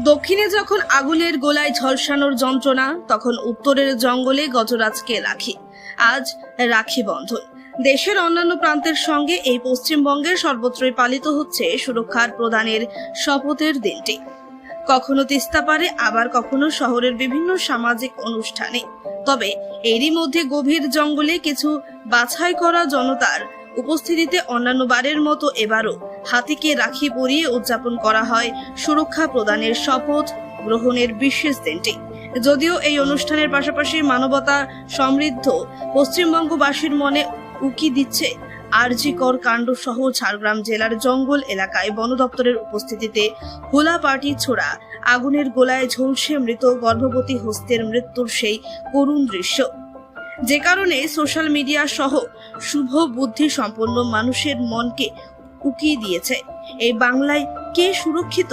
দক্ষিণে যখন আগুনের গোলায় ঝলসানোর যন্ত্রণা, তখন উত্তরের জঙ্গলে গজরাজকে রাখি। আজ রাখি বন্ধন। দেশের অন্যান্য প্রান্তের সঙ্গে এই পশ্চিমবঙ্গের সর্বত্রই পালিত হচ্ছে সুরক্ষার প্রদানের শপথের দিনটি। কখনো তিস্তাপাড়ে, আবার কখনো শহরের বিভিন্ন সামাজিক অনুষ্ঠানে। তবে এরই মধ্যে গভীর জঙ্গলে কিছু বাছাই করা জনতার উপস্থিতিতে অন্যান্য বারের মতো এবারও হাতিকে রাখি পরিয়ে উদযাপন করা হয় সুরক্ষা প্রদানের শপথ গ্রহণের বিশেষ দিনটি। যদিও এই অনুষ্ঠানের পাশাপাশি মানবতা সমৃদ্ধ পশ্চিমবঙ্গবাসীর মনে উকি দিচ্ছে আরজিকর কাণ্ড সহ ঝাড়গ্রাম জেলার জঙ্গল এলাকায় বন দপ্তরের উপস্থিতিতে হোলা পার্টি ছোড়া আগুনের গোলায় ঝলসে মৃত গর্ভবতী হস্তের মৃত্যুর সেই করুণ দৃশ্য, যে কারণে সোশ্যাল মিডিয়া সহ শুভ বুদ্ধি সম্পন্ন মানুষের মনকে উকিয়ে দিয়েছে। এই বাংলায় কে সুরক্ষিত?